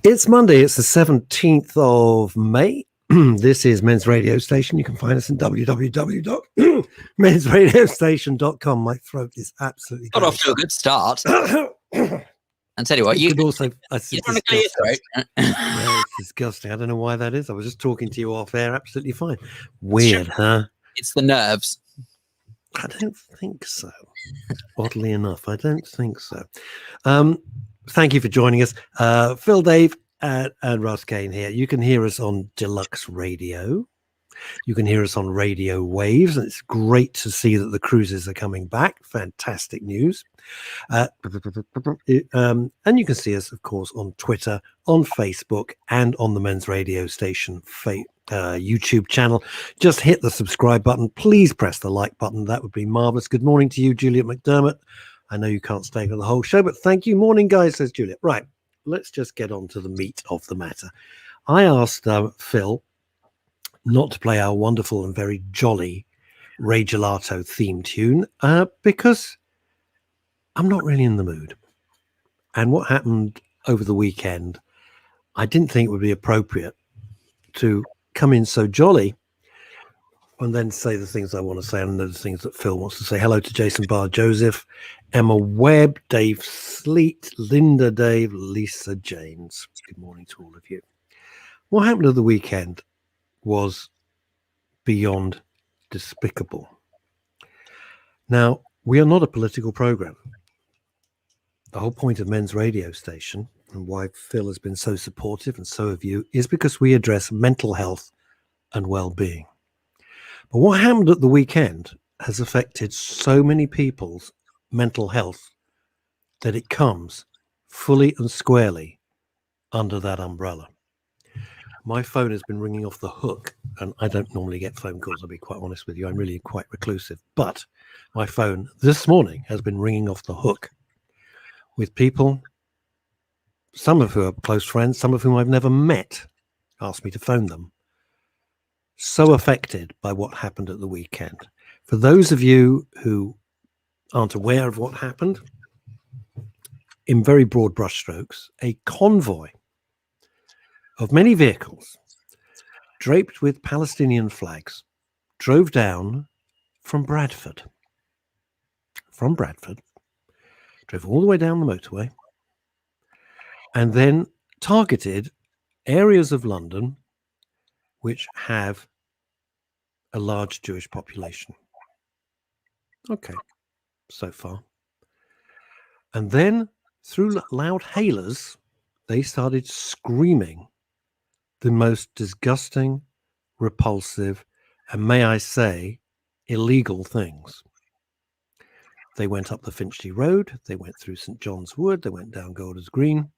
It's Monday. It's the 17th of May. This is Men's Radio Station. You can find us in www.mensradiostation.com. My throat is absolutely Got off to a good start. And tell you what, you could also. you don't want to clear your throat. Yeah, it's disgusting. I don't know why that is. I was just talking to you off air. Absolutely fine. Weird, huh? It's the nerves. I don't think so. Oddly enough, I don't think so. Thank you for joining us. Phil, Dave, and Russ, Kane here. You can hear us on Deluxe Radio. You can hear us on radio waves. And it's great to see that the cruises are coming back. Fantastic news. And you can see us, of course, on Twitter, on Facebook, and on the Men's Radio Station YouTube channel. Just hit the subscribe button. Please press the like button. That would be marvelous. Good morning to you, Juliet McDermott. I know you can't stay for the whole show, but thank you. Morning, guys, says Juliet. Right, let's just get on to the meat of the matter. I asked Phil not to play our wonderful and very jolly Ray Gelato theme tune because I'm not really in the mood. And what happened over the weekend, I didn't think it would be appropriate to come in so jolly and then say the things I want to say and the things that Phil wants to say. Hello to Jason Barr, Joseph, Emma Webb, Dave Sleet, Linda Dave, Lisa James. Good morning to all of you. What happened at the weekend was beyond despicable. Now, we are not a political program. The whole point of Men's Radio Station and why Phil has been so supportive, and so have you, is because we address mental health and well-being. But what happened at the weekend has affected so many people's mental health that it comes fully and squarely under that umbrella. My phone has been ringing off the hook, and I don't normally get phone calls, I'll be quite honest with you. I'm really quite reclusive. But my phone this morning has been ringing off the hook with people, some of whom are close friends, some of whom I've never met, asked me to phone them. So affected by what happened at the weekend. For those of you who aren't aware of what happened, in very broad brushstrokes, a convoy of many vehicles draped with Palestinian flags drove down from Bradford, drove all the way down the motorway, and then targeted areas of London which have a large Jewish population. Okay, so far. And then through loud hailers, they started screaming the most disgusting, repulsive, and may I say, illegal things. They went up the Finchley Road, they went through St. John's Wood, they went down Golders Green.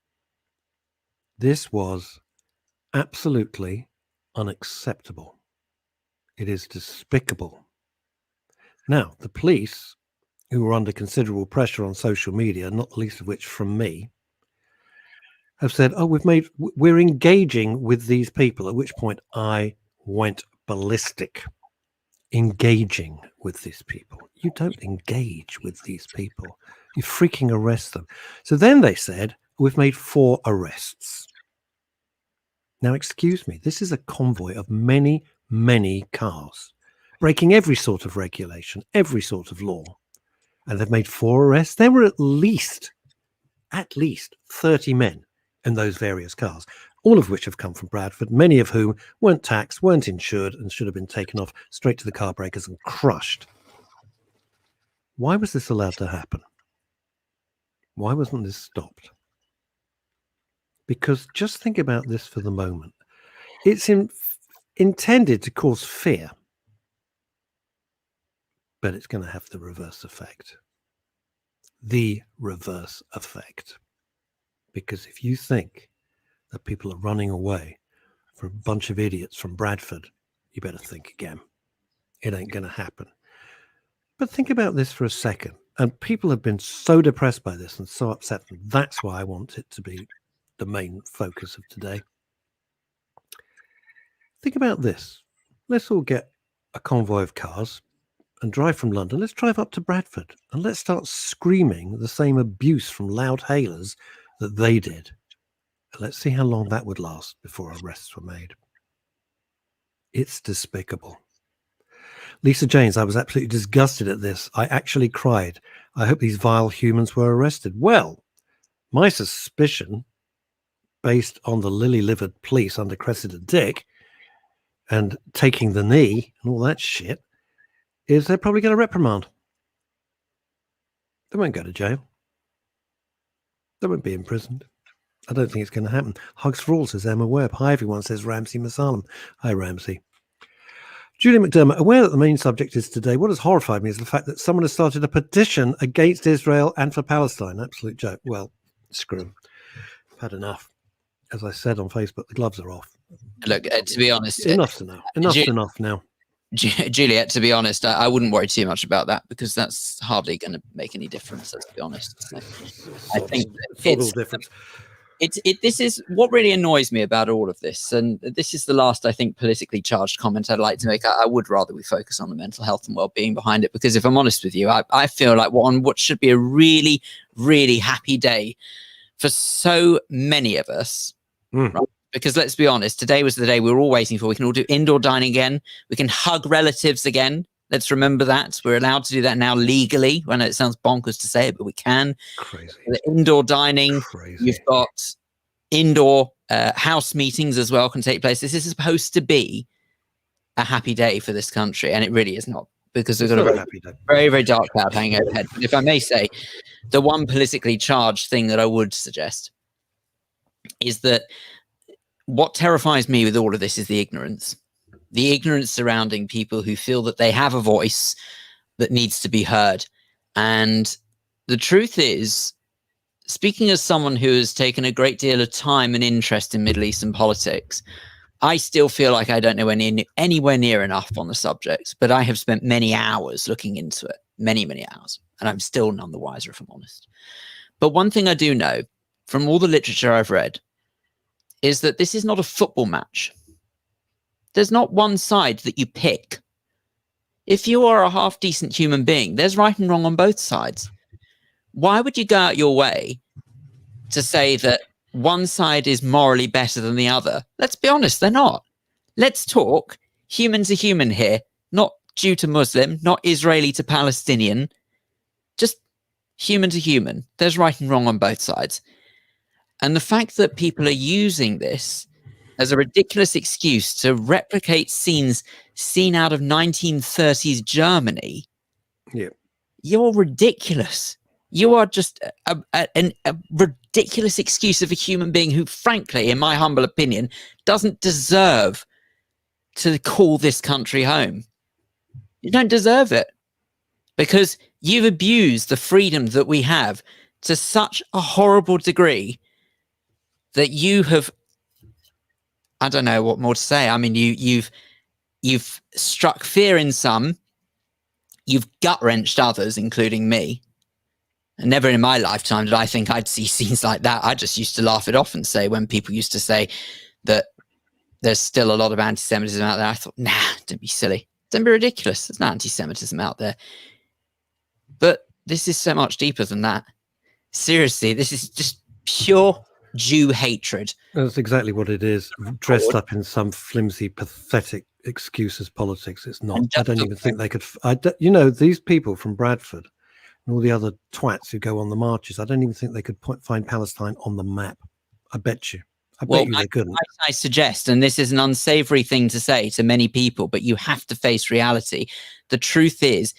This was absolutely unacceptable. It is despicable. Now, the police, who were under considerable pressure on social media, not the least of which from me, have said, we're engaging with these people, at which point I went ballistic. Engaging with these people. You don't engage with these people. You freaking arrest them. So then they said, we've made 4 arrests. Now, excuse me, this is a convoy of many, many cars, breaking every sort of regulation, every sort of law. And they've made 4 arrests. There were at least 30 men in those various cars, all of which have come from Bradford, many of whom weren't taxed, weren't insured, and should have been taken off straight to the car breakers and crushed. Why was this allowed to happen? Why wasn't this stopped? Because just think about this for the moment. It's intended to cause fear, but it's going to have the reverse effect. The reverse effect. Because if you think that people are running away for a bunch of idiots from Bradford, you better think again. It ain't going to happen. But think about this for a second. And people have been so depressed by this and so upset. And that's why I want it to be the main focus of today. Think about this. Let's all get a convoy of cars and drive from London. Let's drive up to Bradford and let's start screaming the same abuse from loud hailers that they did Let's see how long that would last before arrests were made. It's despicable. Lisa James, I was absolutely disgusted at this. I actually cried. I hope these vile humans were arrested. Well, my suspicion, based on the lily-livered police under Cressida Dick and taking the knee and all that shit, is they're probably going to reprimand. They won't go to jail. They won't be imprisoned. I don't think it's going to happen. Hugs for all, says Emma Webb. Hi, everyone, says Ramsey Masalam. Hi, Ramsey. Julie McDermott, aware that the main subject is today, what has horrified me is the fact that someone has started a petition against Israel and for Palestine. Absolute joke. Well, screw them. I've had enough. As I said on Facebook, the gloves are off. Look, to be honest, Enough's enough. Enough's enough now. Juliet, to be honest, I wouldn't worry too much about that because that's hardly going to make any difference, let's be honest. So I think it's difference. This is what really annoys me about all of this, and this is the last, I think, politically charged comment I'd like to make. I would rather we focus on the mental health and well-being behind it, because if I'm honest with you, I feel like on what should be a really, really happy day for so many of us, right? Because let's be honest, today was the day we were all waiting for. We can all do indoor dining again. We can hug relatives again. Let's remember that. We're allowed to do that now legally. I know it sounds bonkers to say it, but we can. Crazy. The indoor dining. Crazy. You've got indoor house meetings as well can take place. This is supposed to be a happy day for this country, and it really is not, because we've got a very, very dark cloud hanging overhead. But if I may say, the one politically charged thing that I would suggest is that what terrifies me with all of this is the ignorance surrounding people who feel that they have a voice that needs to be heard. And the truth is, speaking as someone who has taken a great deal of time and interest in Middle Eastern politics, I still feel like I don't know anywhere near enough on the subject, but I have spent many hours looking into it, many, many hours, and I'm still none the wiser, if I'm honest. But one thing I do know from all the literature I've read is that this is not a football match. There's not one side that you pick. If you are a half-decent human being, there's right and wrong on both sides. Why would you go out your way to say that one side is morally better than the other? Let's be honest, they're not. Let's talk human to human here, not Jew to Muslim, not Israeli to Palestinian, just human to human. There's right and wrong on both sides. And the fact that people are using this as a ridiculous excuse to replicate scenes seen out of 1930s Germany, you're ridiculous. You are just a ridiculous excuse of a human being who, frankly, in my humble opinion, doesn't deserve to call this country home. You don't deserve it, because you've abused the freedom that we have to such a horrible degree that you have, I don't know what more to say. I mean, you've struck fear in some, you've gut-wrenched others, including me. And never in my lifetime did I think I'd see scenes like that. I just used to laugh it off and say, when people used to say that there's still a lot of anti-Semitism out there, I thought, nah, don't be silly. Don't be ridiculous. There's no anti-Semitism out there. But this is so much deeper than that. Seriously, this is just pure Jew hatred. That's exactly what it is, dressed up in some flimsy, pathetic excuse as politics. It's not. I don't even think they could. These people from Bradford and all the other twats who go on the marches, I don't even think they could find Palestine on the map. I bet you. I bet you they couldn't. I suggest, and this is an unsavory thing to say to many people, but you have to face reality. The truth is,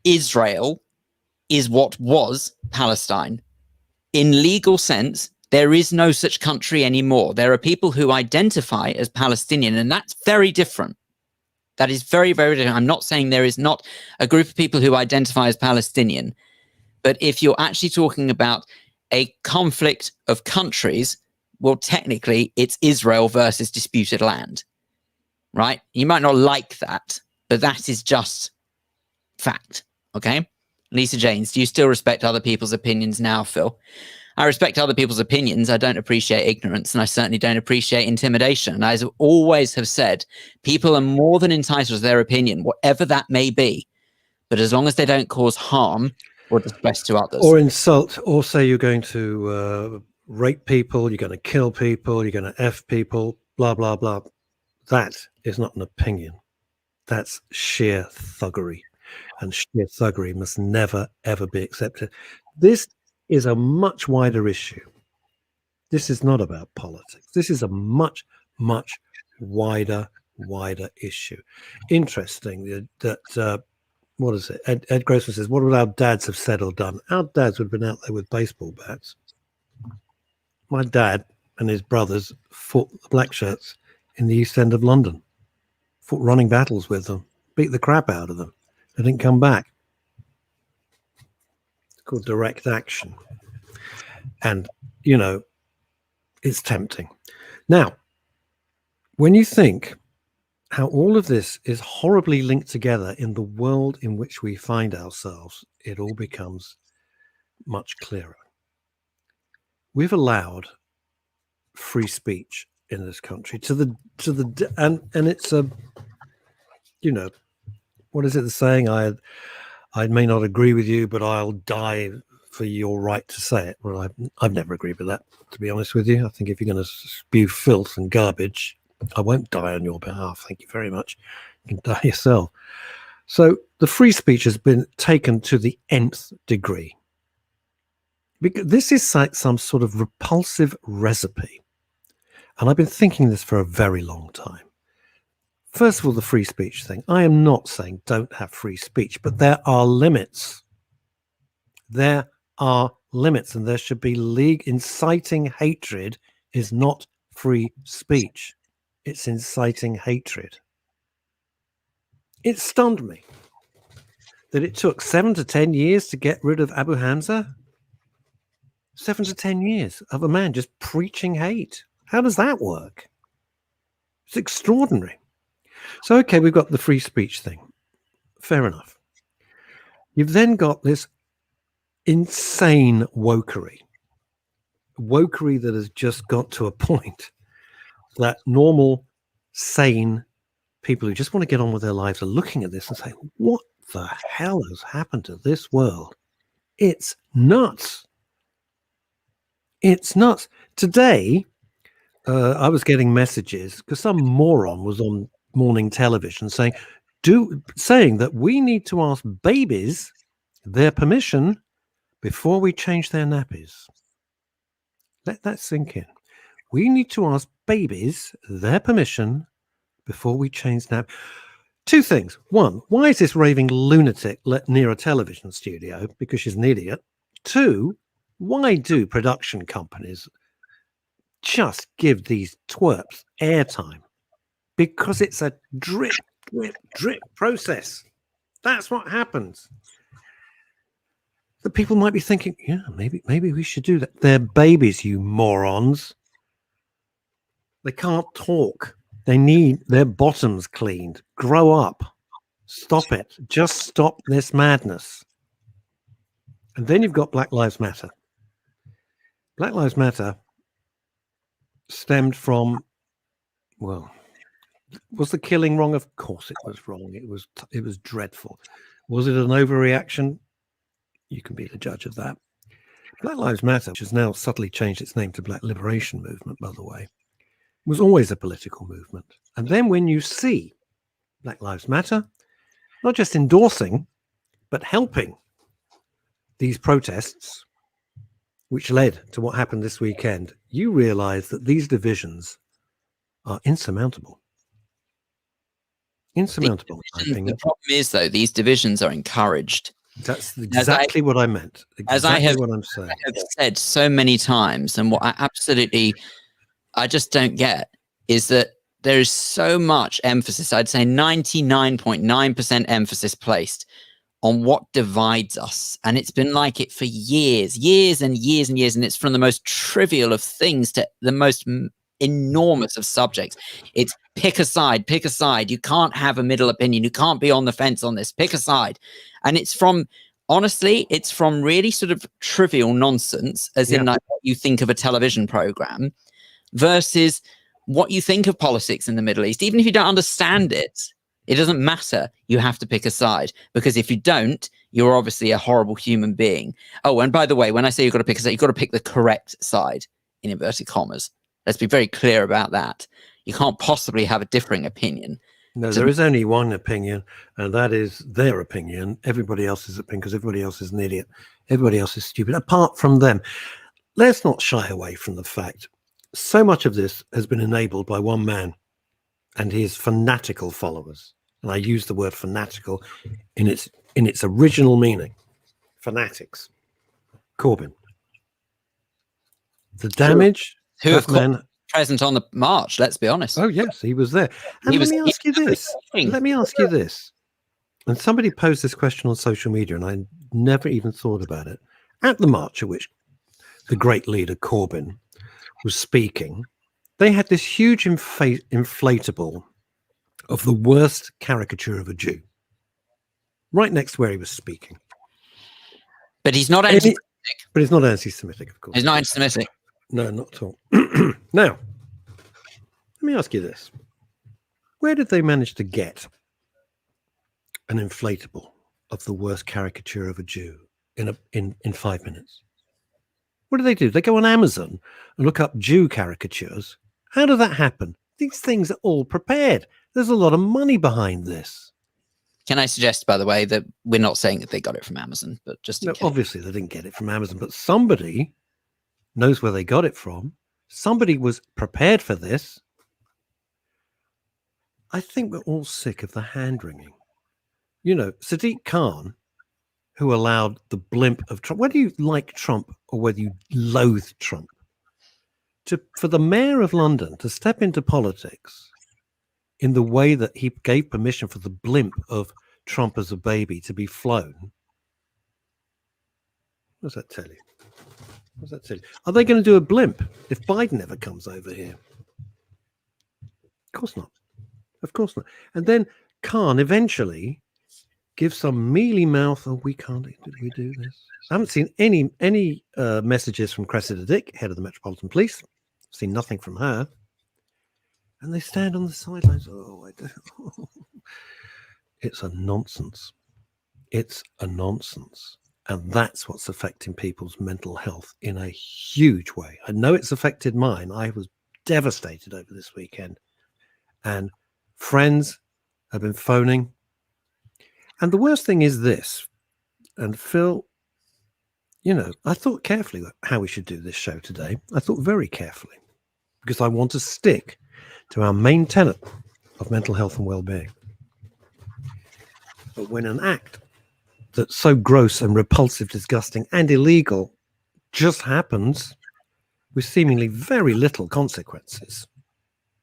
Israel is what was Palestine. In legal sense, there is no such country anymore. There are people who identify as Palestinian, and that's very different. That is very, very different. I'm not saying there is not a group of people who identify as Palestinian, but if you're actually talking about a conflict of countries, well, technically, it's Israel versus disputed land, right? You might not like that, but that is just fact, okay? Lisa James, do you still respect other people's opinions now, Phil? I respect other people's opinions. I don't appreciate ignorance, and I certainly don't appreciate intimidation. And as I always have said, people are more than entitled to their opinion, whatever that may be. But as long as they don't cause harm or distress to others. Or insult, or say you're going to rape people, you're going to kill people, you're going to F people, blah, blah, blah. That is not an opinion. That's sheer thuggery. And sheer thuggery must never, ever be accepted. This is a much wider issue. This is not about politics. This is a much, much wider issue. Interesting that what is it? Ed Grossman says, what would our dads have said or done? Our dads would have been out there with baseball bats. My dad and his brothers fought the black shirts in the East End of London, fought running battles with them, beat the crap out of them. They didn't come back. It's called direct action. And, you know, it's tempting. Now, when you think how all of this is horribly linked together in the world in which we find ourselves, it all becomes much clearer. We've allowed free speech in this country and it's a, you know, what is it the saying? I may not agree with you, but I'll die for your right to say it. Well, I've never agreed with that, to be honest with you. I think if you're going to spew filth and garbage, I won't die on your behalf. Thank you very much. You can die yourself. So the free speech has been taken to the nth degree. Because this is like some sort of repulsive recipe. And I've been thinking this for a very long time. First of all, the free speech thing. I am not saying don't have free speech, but there are limits. There are limits, and there should be inciting hatred is not free speech. It's inciting hatred. It stunned me that it took 7 to 10 years to get rid of Abu Hamza. 7 to 10 years of a man just preaching hate. How does that work? It's extraordinary. So, okay, we've got the free speech thing. Fair enough. You've then got this insane wokery that has just got to a point that normal, sane people who just want to get on with their lives are looking at this and saying, what the hell has happened to this world? It's nuts. It's nuts. Today, I was getting messages because some moron was on morning television saying that we need to ask babies their permission before we change their nappies. Let that sink in. We need to ask babies their permission before we change nappies. Two things. One, why is this raving lunatic near a television studio? Because she's an idiot. Two, why do production companies just give these twerps airtime? Because it's a drip process. That's what happens. The people might be thinking, yeah, maybe we should do that. They're babies, you morons. They can't talk. They need their bottoms cleaned. Grow up. Stop it. Just stop this madness. And then you've got Black Lives Matter. Black Lives Matter stemmed from, well, was the killing wrong? Of course it was wrong. It was dreadful. Was it an overreaction? You can be the judge of that. Black Lives Matter, which has now subtly changed its name to Black Liberation Movement, by the way, was always a political movement. And then when you see Black Lives Matter, not just endorsing, but helping these protests, which led to what happened this weekend, you realize that these divisions are insurmountable. Insurmountable. The problem is, though, these divisions are encouraged. That's exactly what I meant. What I'm saying. I have said so many times, and what I just don't get is that there is so much emphasis, I'd say 99.9% emphasis placed on what divides us. And it's been like it for years and years, and it's from the most trivial of things to the most enormous of subjects. It's pick a side. You can't have a middle opinion. You can't be on the fence on this. Pick a side. And it's from really sort of trivial nonsense, as in like what you think of a television program, versus what you think of politics in the Middle East. Even if you don't understand it, it doesn't matter. You have to pick a side, because if you don't, you're obviously a horrible human being. Oh, and by the way, when I say you've got to pick a side, you've got to pick the correct side. in inverted commas. Let's be very clear about that. You can't possibly have a differing opinion. No, there is only one opinion, and that is their opinion. Everybody else's opinion, because everybody else is an idiot. Everybody else is stupid, apart from them. Let's not shy away from the fact so much of this has been enabled by one man and his fanatical followers. And I use the word fanatical in its original meaning. Fanatics. Corbyn. The damage who that man present on the march, let's be honest. Oh yes, he was there. And let me ask you this. And somebody posed this question on social media, and I never even thought about it. At the march at which the great leader Corbyn was speaking, they had this huge inflatable of the worst caricature of a Jew right next to where he was speaking. But he's not anti-Semitic. But he's not anti-Semitic, of course. He's not anti-Semitic. No, not at all. Now, let me ask you this. Where did they manage to get an inflatable of the worst caricature of a Jew in 5 minutes? What do? They go on Amazon and look up Jew caricatures. How did that happen? These things are all prepared. There's a lot of money behind this. Can I suggest, by the way, that we're not saying that they got it from Amazon, but just in case. Obviously they didn't get it from Amazon, but somebody knows where they got it from. Somebody was prepared for this. I think we're all sick of the hand-wringing. You know, Sadiq Khan, who allowed the blimp of Trump, whether you like Trump or whether you loathe Trump, for the mayor of London to step into politics in the way that he gave permission for the blimp of Trump as a baby to be flown. What does that tell you? What does that tell you? Are they going to do a blimp if Biden ever comes over here? Of course not. Of course not. And then Khan eventually gives some mealy mouth. Oh, we can't we do this. I haven't seen any messages from Cressida Dick, head of the Metropolitan Police. I've seen nothing from her. And they stand on the sidelines. Oh, I don't. It's a nonsense. It's a nonsense. And that's what's affecting people's mental health in a huge way. I know it's affected mine. I was devastated over this weekend. And friends have been phoning. And the worst thing is this. And Phil, you know, I thought carefully how we should do this show today. I thought very carefully. Because I want to stick to our main tenet of mental health and well-being. But when an act that's so gross and repulsive, disgusting and illegal just happens with seemingly very little consequences.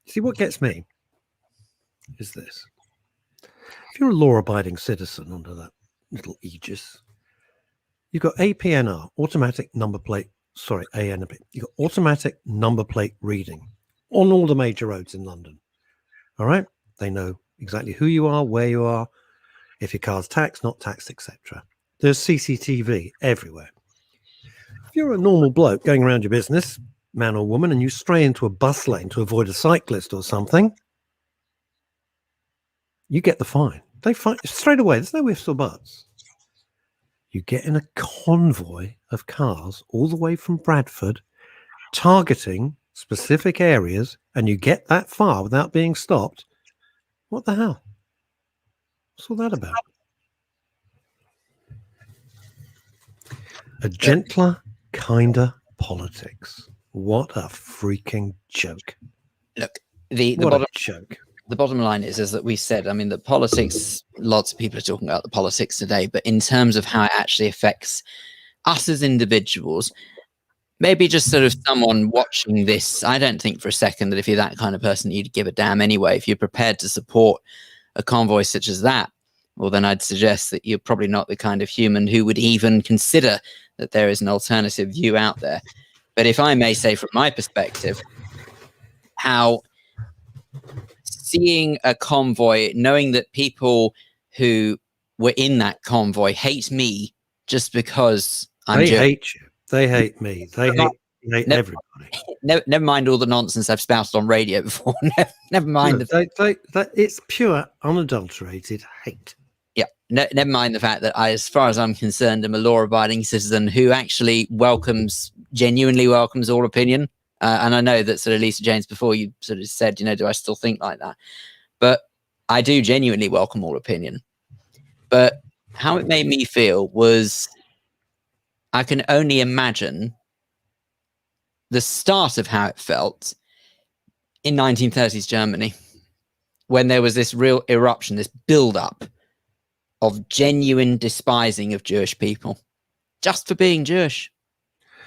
See, what gets me is this. If you're a law-abiding citizen under that little aegis, you've got APNR, automatic number plate, ANP. You've got automatic number plate reading on all the major roads in London. All right? They know exactly who you are, where you are, if your car's taxed, not taxed, etc. There's CCTV everywhere. If you're a normal bloke going around your business, man or woman, and you stray into a bus lane to avoid a cyclist or something, you get the fine. They fine straight away. There's no ifs or buts. You get in a convoy of cars all the way from Bradford, targeting specific areas, and you get that far without being stopped. What the hell? What's all that about? A gentler, kinder politics. What a freaking joke. Look, the bottom line is that we said, I mean, the politics, lots of people are talking about the politics today, but in terms of how it actually affects us as individuals, maybe just sort of someone watching this, I don't think for a second that if you're that kind of person, you'd give a damn anyway. If you're prepared to support a convoy such as that, well, then I'd suggest that you're probably not the kind of human who would even consider that there is an alternative view out there. But if I may say from my perspective, how seeing a convoy, knowing that people who were in that convoy hate me just because they hate you. They hate me. They hate everybody. Never mind all the nonsense I've spouted on radio before. Never mind. It's pure, unadulterated hate. Yeah. Never mind the fact that I, as far as I'm concerned, am a law-abiding citizen who actually genuinely welcomes all opinion. And I know that sort of Lisa James, before you sort of said, do I still think like that? But I do genuinely welcome all opinion. But how it made me feel was, I can only imagine the start of how it felt in 1930s Germany, when there was this real eruption, this build-up of genuine despising of Jewish people just for being Jewish.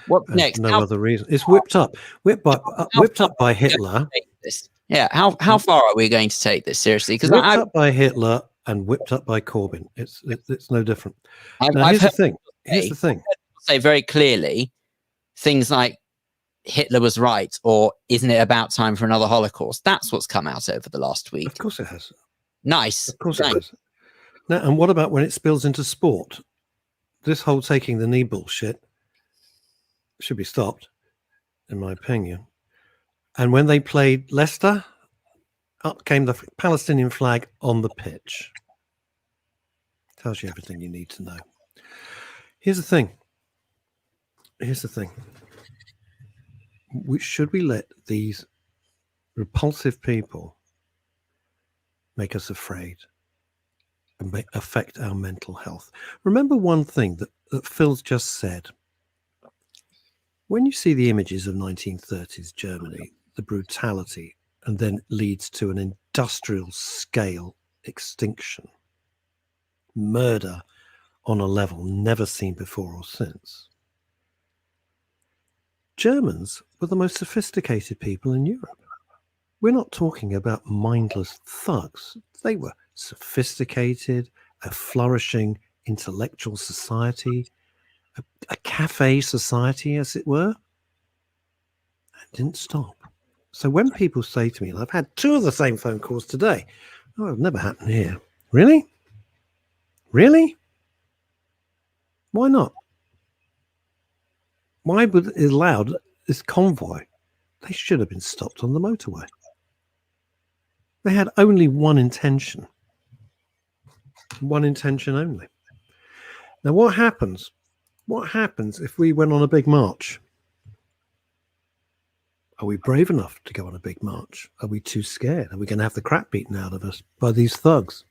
What next? No other reason. It's whipped up by Hitler. Yeah. How far are we going to take this seriously? Because whipped up by Hitler and whipped up by Corbyn. It's no different. Now, here's the thing. Say very clearly things like Hitler was right, or isn't it about time for another Holocaust? That's what's come out over the last week. Of course it has. Nice. Of course it has. Now, and what about when it spills into sport? This whole taking the knee bullshit should be stopped, in my opinion. And when they played Leicester, up came the Palestinian flag on the pitch. Tells you everything you need to know. Here's the thing. Should we let these repulsive people make us afraid and affect our mental health? Remember one thing that Phil's just said. When you see the images of 1930s Germany, the brutality, and then leads to an industrial scale extinction, murder on a level never seen before or since. Germans were the most sophisticated people in Europe. We're not talking about mindless thugs. They were sophisticated, a flourishing intellectual society, a cafe society, as it were. And didn't stop. So when people say to me, and I've had 2 of the same phone calls today, oh, it'll never happen here. Really? Really? Why not? Why would it allowed this convoy? They should have been stopped on the motorway. They had only one intention. One intention only. Now, what happens? What happens if we went on a big march? Are we brave enough to go on a big march? Are we too scared? Are we going to have the crap beaten out of us by these thugs?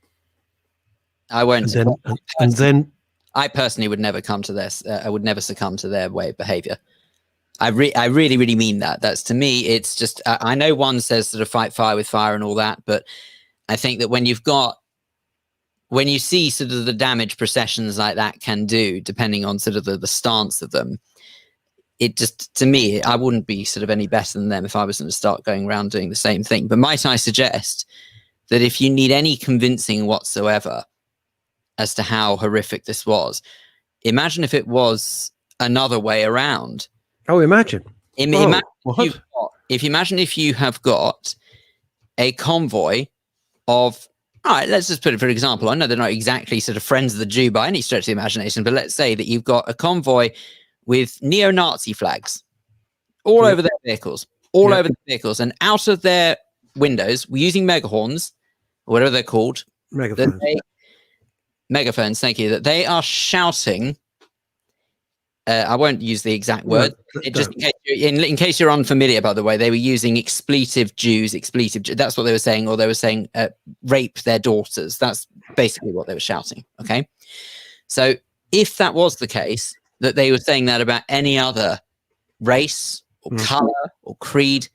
I won't. And then I personally would never come to this. I would never succumb to their way of behavior. I really, really mean that. That's, to me, it's just, I know one says sort of fight fire with fire and all that, but I think that when you see sort of the damage processions like that can do, depending on sort of the stance of them, it just, to me, I wouldn't be sort of any better than them if I was going to start going around doing the same thing. But might I suggest that if you need any convincing whatsoever as to how horrific this was, imagine if it was another way around. Oh, imagine. Imagine if you have got a convoy of, all right, let's just put it for example. I know they're not exactly sort of friends of the Jew by any stretch of the imagination, but let's say that you've got a convoy with neo-Nazi flags all over their vehicles, over the vehicles, and out of their windows, we're using megahorns, or whatever they're called. Megaphones, thank you. That they are shouting. I won't use the exact word. Just in case you're unfamiliar, by the way, they were using expletive Jews. That's what they were saying, or they were saying rape their daughters. That's basically what they were shouting. Okay, so if that was the case, that they were saying that about any other race or color or creed,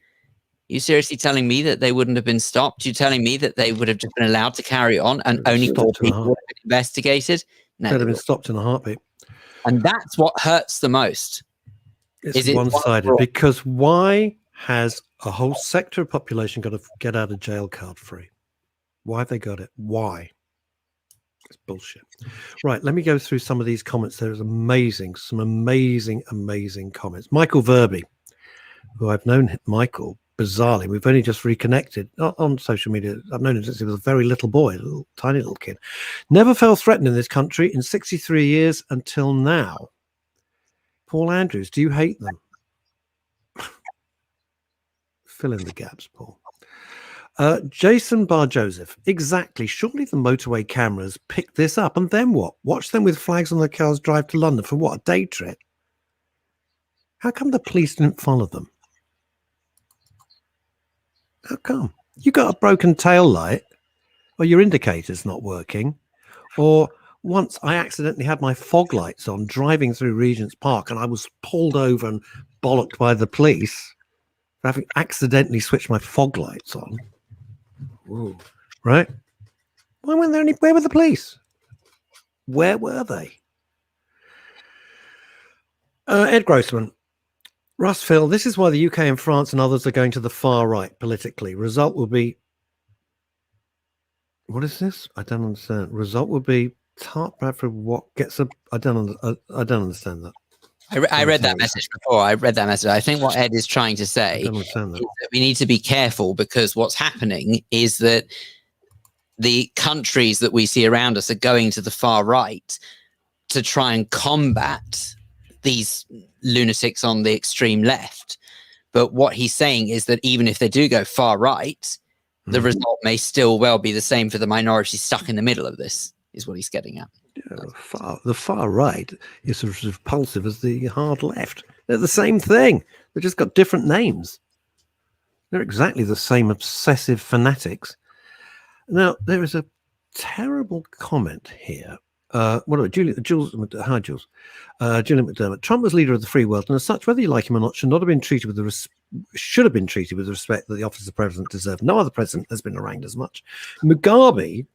you seriously telling me that they wouldn't have been stopped? You telling me that they would have just been allowed to carry on and only 4 people would have been investigated? No, they'd have been stopped in a heartbeat. And that's what hurts the most. It's one-sided, because why has a whole sector of population got a get out of jail card free? Why have they got it? Why? It's bullshit. Right, let me go through some of these comments. There's some amazing comments. Michael Verby, who I've known Michael, bizarrely, we've only just reconnected on social media. I've known him since he was a very little boy, tiny little kid. Never felt threatened in this country in 63 years until now. Paul Andrews, do you hate them? Fill in the gaps, Paul. Jason Bar Joseph, exactly. Surely the motorway cameras picked this up, and then what? Watch them with flags on their cars drive to London for what? A day trip? How come the police didn't follow them? How come? You got a broken tail light, or your indicator's not working, or once I accidentally had my fog lights on driving through Regent's Park and I was pulled over and bollocked by the police for having accidentally switched my fog lights on. Ooh. Right? Why weren't there any? Where were the police? Where were they? Ed Grossman. Russ, Phil, this is why the UK and France and others are going to the far right politically. Result will be... What is this? I don't understand. Result will be Tart Bradford what gets a... I don't understand that. I read that message before. I read that message. I think what Ed is trying to say is that we need to be careful, because what's happening is that the countries that we see around us are going to the far right to try and combat these lunatics on the extreme left. But what he's saying is that even if they do go far right, the result may still well be the same for the minority stuck in the middle of this, is what he's getting at. Yeah, the far right is as repulsive as the hard left. They're the same thing. They've just got different names. They're exactly the same obsessive fanatics. Now, there is a terrible comment here. Julian McDermott. Trump was leader of the free world, and as such, whether you like him or not, should have been treated with the respect that the office of president deserved. No other president has been harangued as much. Mugabe,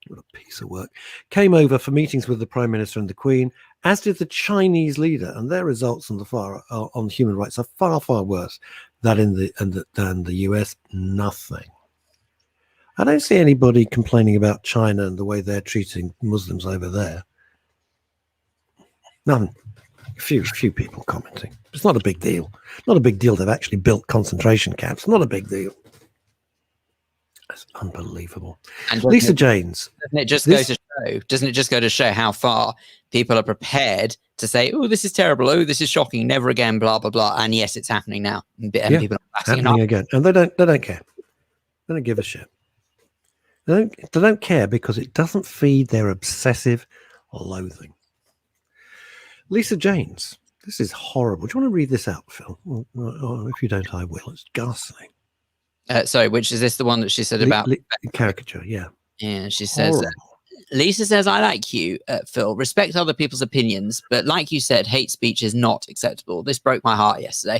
what a piece of work, came over for meetings with the Prime Minister and the Queen, as did the Chinese leader, and their results on human rights are far, far worse than the US. Nothing. I don't see anybody complaining about China and the way they're treating Muslims over there. None. A few people commenting. It's not a big deal. Not a big deal. They've actually built concentration camps. Not a big deal. That's unbelievable. And Lisa Janes. Doesn't it just go to show how far people are prepared to say, "Oh, this is terrible. Oh, this is shocking. Never again." Blah blah blah. And yes, it's happening now. And people are happening again, and they don't care. They don't give a shit. They don't care because it doesn't feed their obsessive loathing. Lisa Janes, this is horrible. Do you want to read this out, Phil? Well, if you don't, I will. It's ghastly. Sorry, which is this the one that she said about caricature? Yeah. Yeah, she says. Lisa says, "I like you, Phil. Respect other people's opinions, but like you said, hate speech is not acceptable. This broke my heart yesterday.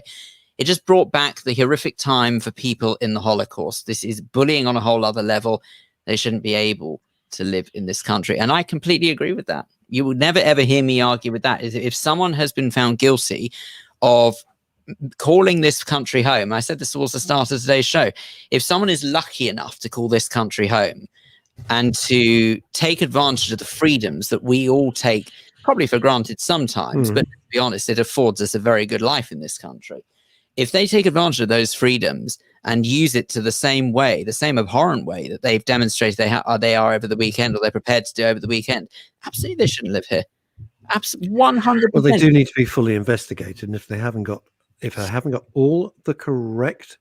It just brought back the horrific time for people in the Holocaust. This is bullying on a whole other level. They shouldn't be able to live in this country." And I completely agree with that. You will never, ever hear me argue with that. If someone has been found guilty of calling this country home, I said this towards the start of today's show, if someone is lucky enough to call this country home and to take advantage of the freedoms that we all take probably for granted sometimes, but to be honest, it affords us a very good life in this country. If they take advantage of those freedoms and use it to the same way, the same abhorrent way that they've demonstrated they are over the weekend, or they're prepared to do over the weekend, absolutely they shouldn't live here. Absolutely, 100%. Well, they do need to be fully investigated, and if they haven't got all the correct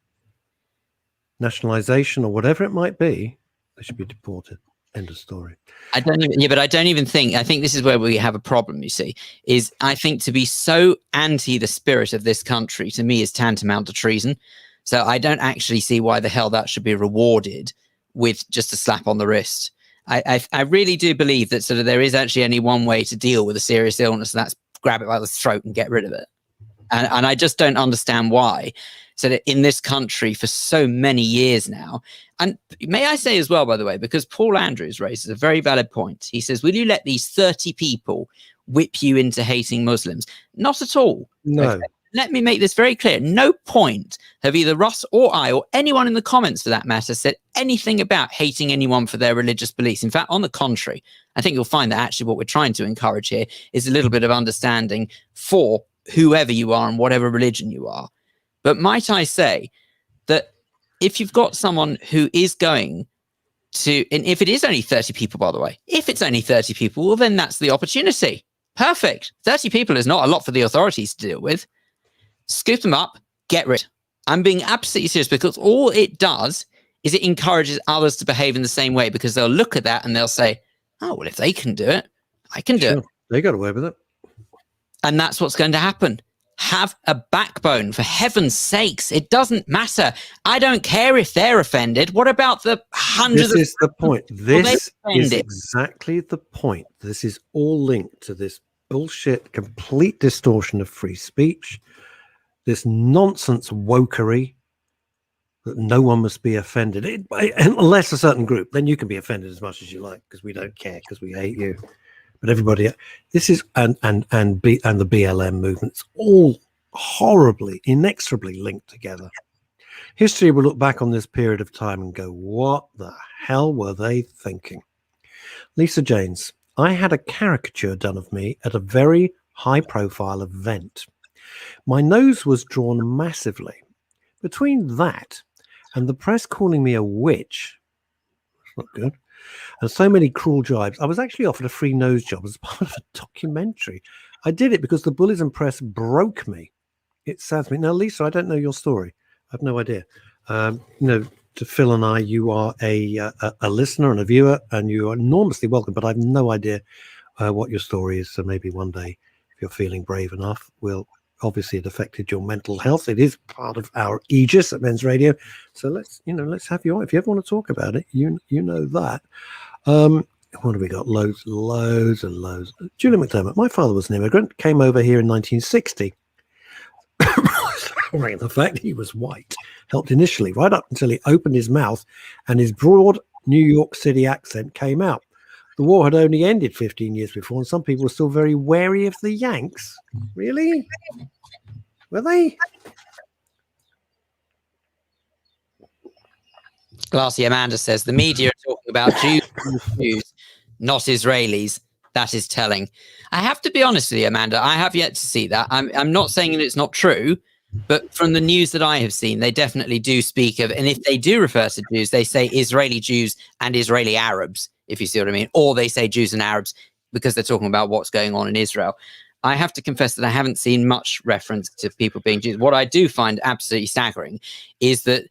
nationalization or whatever it might be, they should be deported. End of story. I think this is where we have a problem, you see, is I think to be so anti the spirit of this country, to me, is tantamount to treason. So I don't actually see why the hell that should be rewarded with just a slap on the wrist. I really do believe that sort of there is actually only one way to deal with a serious illness, and that's grab it by the throat and get rid of it. And I just don't understand why. So that in this country for so many years now, and may I say as well, by the way, because Paul Andrews raises a very valid point. He says, will you let these 30 people whip you into hating Muslims? Not at all. No. Okay. Let me make this very clear. No point have either Russ or I or anyone in the comments for that matter said anything about hating anyone for their religious beliefs. In fact, on the contrary, I think you'll find that actually what we're trying to encourage here is a little bit of understanding for whoever you are and whatever religion you are. But might I say that if you've got someone who is going to, and if it is only 30 people, by the way, if it's only 30 people, well, then that's the opportunity. Perfect. 30 people is not a lot for the authorities to deal with. Scoop them up, get rid. I'm being absolutely serious, because all it does is it encourages others to behave in the same way, because they'll look at that and they'll say, oh, well, if they can do it, I can do it. They got away with it. And that's what's going to happen. have a backbone, for heaven's sakes. It doesn't matter. I don't care if they're offended. What about the hundreds This is the point. This is exactly the point. This is all linked to this bullshit, complete distortion of free speech, this nonsense wokery that no one must be offended, unless a certain group. Then you can be offended as much as you like because we don't care, because we hate you. But everybody, this is and the BLM movements, all horribly, inexorably linked together. History will look back on this period of time and go, what the hell were they thinking? Lisa Janes, I had a caricature done of me at a very high-profile event. My nose was drawn massively. Between that and the press calling me a witch, that's not good, and so many cruel jibes, I was actually offered a free nose job as part of a documentary. I did it because the bullies and press broke me. It saddens me. Now, Lisa, I don't know your story. I have no idea. To Phil and I, you are a listener and a viewer, and you are enormously welcome, but I have no idea what your story is. So maybe one day, if you're feeling brave enough, obviously it affected your mental health. It is part of our aegis at Men's Radio. So let's have you on. If you ever want to talk about it, you know that. What have we got? Loads and loads. Julie McDermott, my father was an immigrant, came over here in 1960. The fact he was white helped initially, right up until he opened his mouth and his broad New York City accent came out. The war had only ended 15 years before, and some people were still very wary of the Yanks. Really? Were they? Glassy Amanda says, the media are talking about Jews, not Israelis. That is telling. I have to be honest with you, Amanda. I have yet to see that. I'm not saying that it's not true, but from the news that I have seen, they definitely do speak of, and if they do refer to Jews, they say Israeli Jews and Israeli Arabs, if you see what I mean, or they say Jews and Arabs because they're talking about what's going on in Israel. I have to confess that I haven't seen much reference to people being Jews. What I do find absolutely staggering is that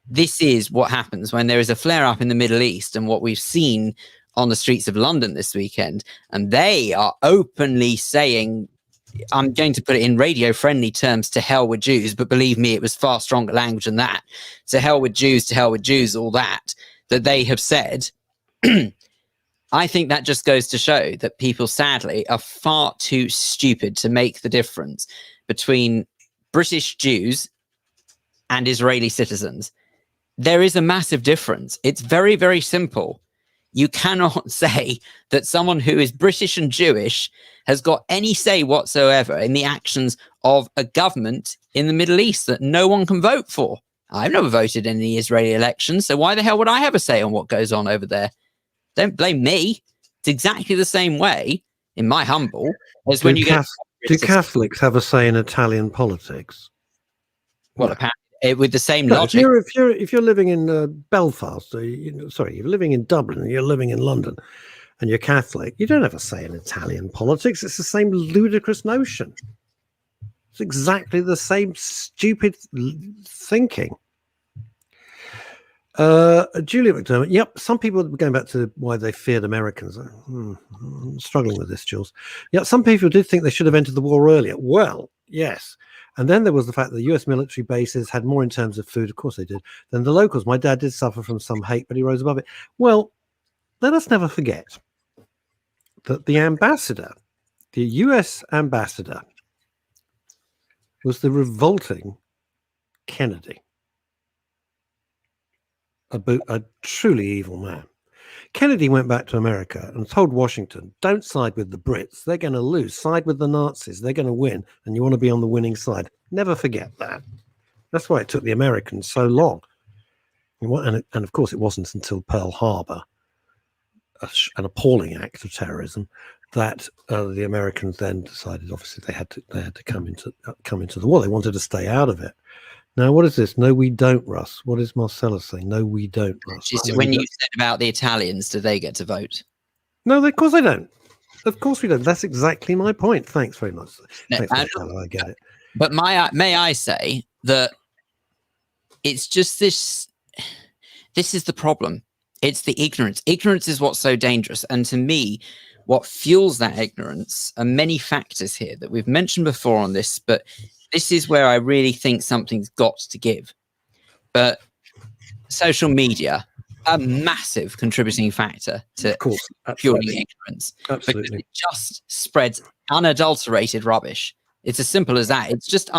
this is what happens when there is a flare-up in the Middle East, and what we've seen on the streets of London this weekend, and they are openly saying, I'm going to put it in radio-friendly terms, to hell with Jews, but believe me, it was far stronger language than that. To hell with Jews, all that they have said. I think that just goes to show that people, sadly, are far too stupid to make the difference between British Jews and Israeli citizens. There is a massive difference. It's very, very simple. You cannot say that someone who is British and Jewish has got any say whatsoever in the actions of a government in the Middle East that no one can vote for. I've never voted in the Israeli elections, so why the hell would I have a say on what goes on over there? Don't blame me. It's exactly the same way, in my humble, as when you get... Do Catholics have a say in Italian politics? Well, apparently, with the same logic. If you're living in Belfast, or you're living in Dublin, and you're living in London, and you're Catholic, you don't have a say in Italian politics. It's the same ludicrous notion. It's exactly the same stupid thinking. Julia McDermott. Yep, some people, going back to why they feared Americans. I'm struggling with this, Jules. Yeah, some people did think they should have entered the war earlier. Well, yes. And then there was the fact that the US military bases had more in terms of food, of course they did, than the locals. My dad did suffer from some hate, but he rose above it. Well, let us never forget that the US ambassador, was the revolting Kennedy, a truly evil man. Kennedy went back to America and told Washington, don't side with the Brits. They're going to lose. Side with the Nazis. They're going to win. And you want to be on the winning side. Never forget that. That's why it took the Americans so long. And of course, it wasn't until Pearl Harbor, an appalling act of terrorism, that the Americans then decided, obviously, they had to come into the war. They wanted to stay out of it. Now, what is this? No, we don't, Russ. What is Marcella saying? No, we don't, Russ. When you said about the Italians, do they get to vote? No, of course they don't. Of course we don't. That's exactly my point. Thanks very much. No, Thanks, Marcella. I get it. But may I say that it's just this is the problem. It's the ignorance. Ignorance is what's so dangerous. And to me, what fuels that ignorance are many factors here that we've mentioned before on this, but this is where I really think something's got to give. But social media, a massive contributing factor to fueling ignorance. Absolutely. Because it just spreads unadulterated rubbish. It's as simple as that. It's just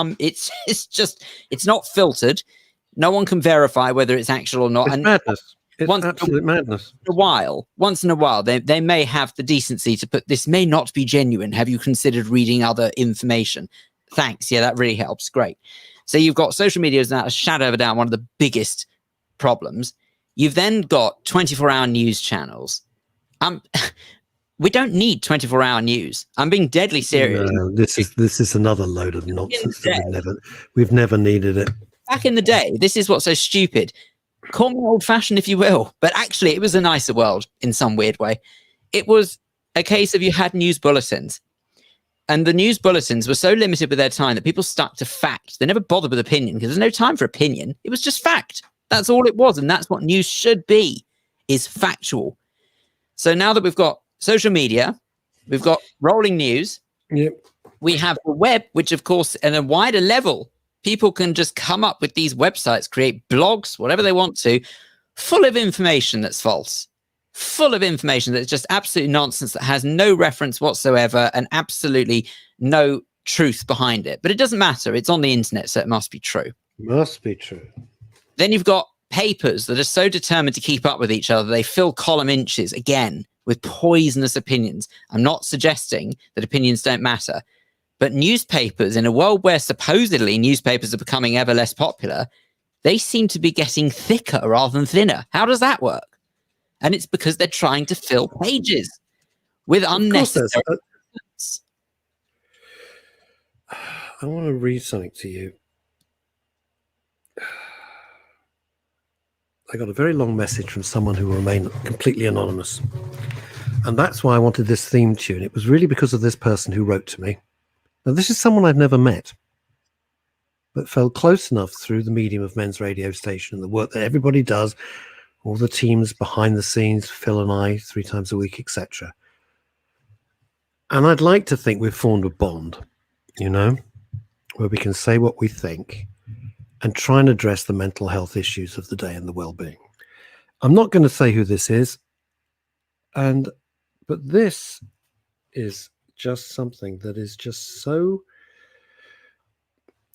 it's not filtered. No one can verify whether it's actual or not. It's madness. It's absolute madness. Once in a while, they may have the decency to put, this may not be genuine. Have you considered reading other information? Thanks. Yeah, that really helps. Great. So you've got social media is now a shadow of a doubt one of the biggest problems. You've then got 24-hour news channels. We don't need 24-hour news. I'm being deadly serious. No, this is another load of nonsense. We've never needed it. Back in the day, this is what's so stupid. Call me old-fashioned if you will, but actually it was a nicer world in some weird way. It was a case of you had news bulletins, and the news bulletins were so limited with their time that people stuck to fact. They never bothered with opinion because there's no time for opinion. It was just fact. That's all it was, and that's what news should be, is factual. So now that we've got social media, we've got rolling news, we have the web, which of course at a wider level, people can just come up with these websites, create blogs, whatever they want to, full of information that's false, full of information that's just absolute nonsense that has no reference whatsoever and absolutely no truth behind it. But it doesn't matter. It's on the internet, so it must be true. Must be true. Then you've got papers that are so determined to keep up with each other, they fill column inches, again, with poisonous opinions. I'm not suggesting that opinions don't matter. But newspapers, in a world where supposedly newspapers are becoming ever less popular, they seem to be getting thicker rather than thinner. How does that work? And it's because they're trying to fill pages with unnecessary. I want to read something to you. I got a very long message from someone who will remain completely anonymous. And that's why I wanted this theme tune. It was really because of this person who wrote to me. Now, this is someone I've never met, but felt close enough through the medium of Men's Radio Station and the work that everybody does, all the teams behind the scenes, Phil and I, 3 times a week, etc. And I'd like to think we've formed a bond, where we can say what we think and try and address the mental health issues of the day and the well-being. I'm not going to say who this is, but this is just something that is just so.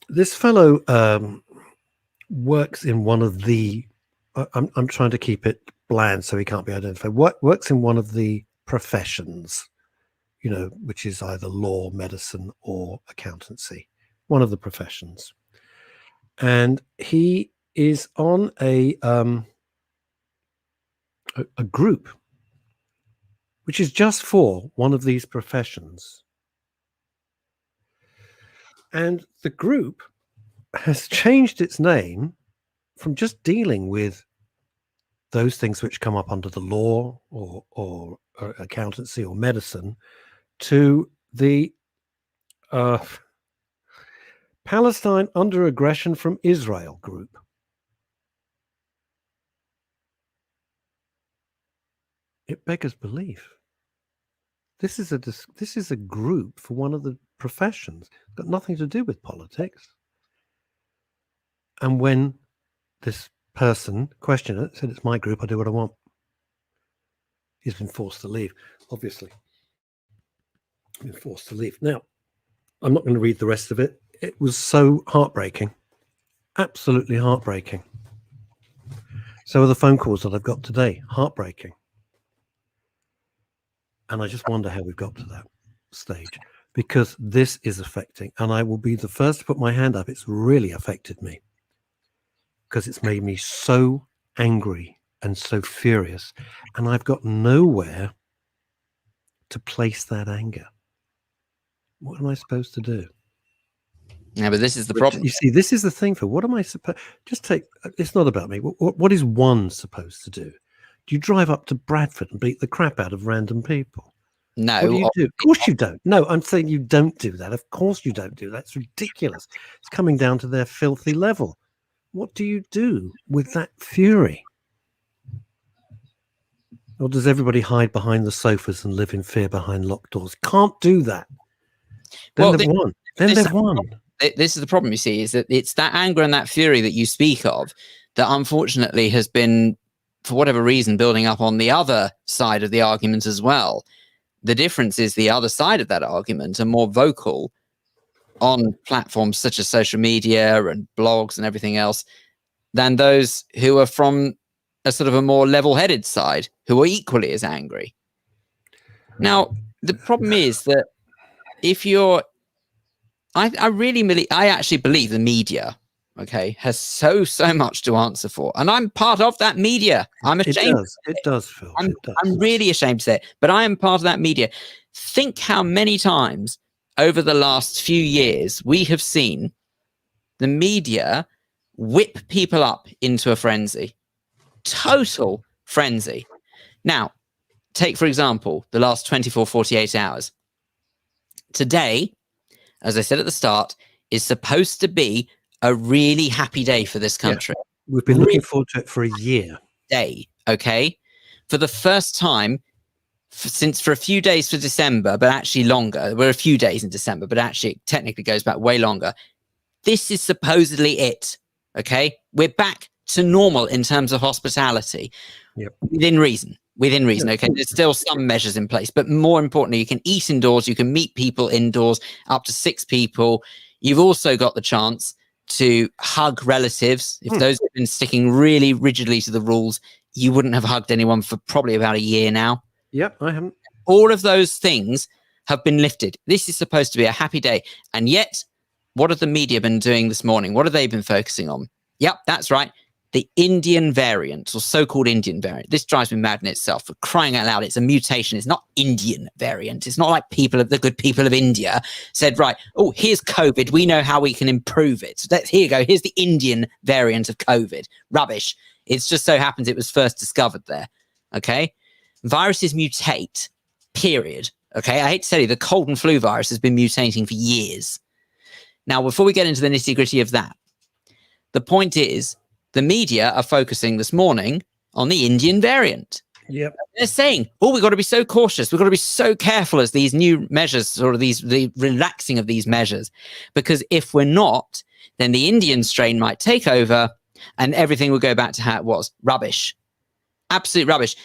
This fellow works in one of the. I'm trying to keep it bland so he can't be identified. Works in one of the professions, which is either law, medicine, or accountancy. One of the professions, and he is on a group which is just for one of these professions. And the group has changed its name from just dealing with those things which come up under the law or accountancy or medicine to the Palestine under aggression from Israel group. It beggars belief. This is a group for one of the professions. It's got nothing to do with politics. And when this person questioned it, said, "It's my group, I do what I want," he's been forced to leave, obviously. Been forced to leave. Now, I'm not going to read the rest of it. It was so heartbreaking. Absolutely heartbreaking. So are the phone calls that I've got today. Heartbreaking. And I just wonder how we've got to that stage, because this is affecting, and I will be the first to put my hand up. It's really affected me because it's made me so angry and so furious, and I've got nowhere to place that anger. What am I supposed to do? Yeah, but this is the problem. You see, this is the thing. For what am I supposed? It's not about me. What is one supposed to do? Do you drive up to Bradford and beat the crap out of random people? No. What do you do? Of course you don't. No, I'm saying you don't do that. Of course you don't do that. It's ridiculous. It's coming down to their filthy level. What do you do with that fury? Or does everybody hide behind the sofas and live in fear behind locked doors? Can't do that. Then they've won. Then they've won. This is the problem, you see, is that it's that anger and that fury that you speak of that unfortunately has been, for whatever reason, building up on the other side of the argument as well. The difference is the other side of that argument are more vocal on platforms such as social media and blogs and everything else than those who are from a sort of a more level-headed side who are equally as angry. Now, the problem is that if you're, I actually believe the media, okay, has so much to answer for, and I'm part of that media. I'm ashamed. It does, Phil. I'm really ashamed to say it, but I am part of that media. Think how many times over the last few years we have seen the media whip people up into a frenzy, total frenzy. Now, take, for example, the last 24, 48 hours. Today, as I said at the start, is supposed to be a really happy day for this country. Yeah, we've been looking forward to it for a year. Okay? For the first time since for a few days for December, but actually longer. We're a few days in December, but actually it technically goes back way longer. This is supposedly it. Okay? We're back to normal in terms of hospitality. Yep. Within reason. Okay, there's still some measures in place, but more importantly, you can eat indoors, you can meet people indoors, up to 6 people. You've also got the chance to hug relatives. If those have been sticking really rigidly to the rules, you wouldn't have hugged anyone for probably about a year now. Yep, I haven't. All of those things have been lifted. This is supposed to be a happy day. And yet, what have the media been doing this morning? What have they been focusing on? Yep, that's right. The Indian variant, or so-called Indian variant. This drives me mad in itself. For crying out loud, it's a mutation. It's not Indian variant. It's not like the good people of India said, right, oh, here's COVID. We know how we can improve it. Here you go. Here's the Indian variant of COVID. Rubbish. It's just so happens it was first discovered there. Okay? Viruses mutate, period. Okay? I hate to tell you, the cold and flu virus has been mutating for years. Now, before we get into the nitty-gritty of that, the point is, the media are focusing this morning on the Indian variant. Yep. They're saying, oh, we've got to be so cautious. We've got to be so careful as these new measures, or the relaxing of these measures. Because if we're not, then the Indian strain might take over and everything will go back to how it was. Rubbish. Absolute rubbish.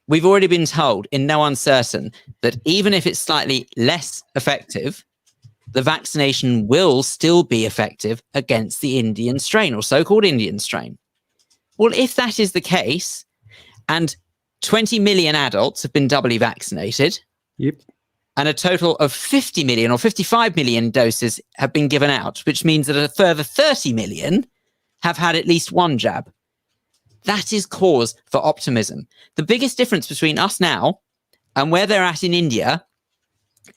We've already been told in no uncertain that even if it's slightly less effective, the vaccination will still be effective against the Indian strain, or so-called Indian strain. Well, if that is the case, and 20 million adults have been doubly vaccinated, yep, and a total of 50 million or 55 million doses have been given out, which means that a further 30 million have had at least one jab. That is cause for optimism. The biggest difference between us now and where they're at in India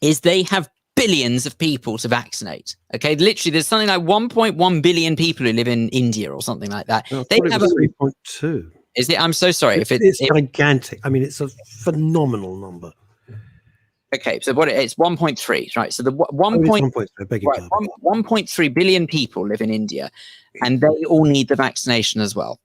is they have billions of people to vaccinate. Okay, literally, there's something like 1.1 billion people who live in India or something like that. No, they have 3.2. Is it? I'm so sorry. It's gigantic. I mean, it's a phenomenal number. Okay, so it's 1.3, right? So the 1.3 billion people live in India, and they all need the vaccination as well.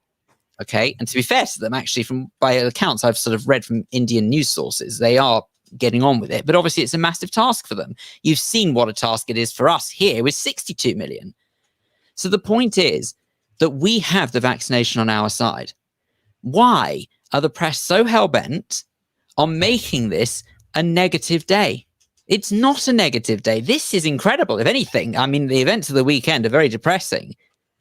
Okay, and to be fair to them, actually, by accounts I've sort of read from Indian news sources, they are getting on with it, but obviously it's a massive task for them. You've seen what a task it is for us here with 62 million. So the point is that we have the vaccination on our side. Why are the press so hell-bent on making this a negative day? It's not a negative day. This is incredible. If anything, I mean, the events of the weekend are very depressing,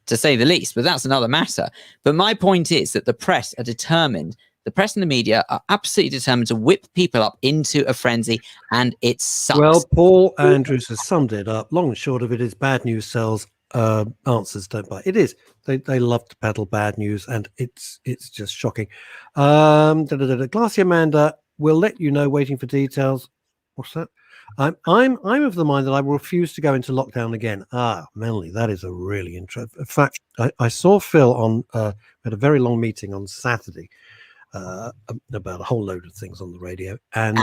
to say the least, but that's another matter. But my point is that the press are determined. The press and the media are absolutely determined to whip people up into a frenzy, and it sucks. Well, Paul Andrews has summed it up. Long and short of it is bad news sells, answers don't buy. It is. They love to peddle bad news, and it's just shocking. Glassy Amanda will let you know, waiting for details. What's that? I'm of the mind that I will refuse to go into lockdown again. Melanie, that is a really interesting. In fact, I saw Phil at a very long meeting on Saturday. About a whole load of things on the radio, and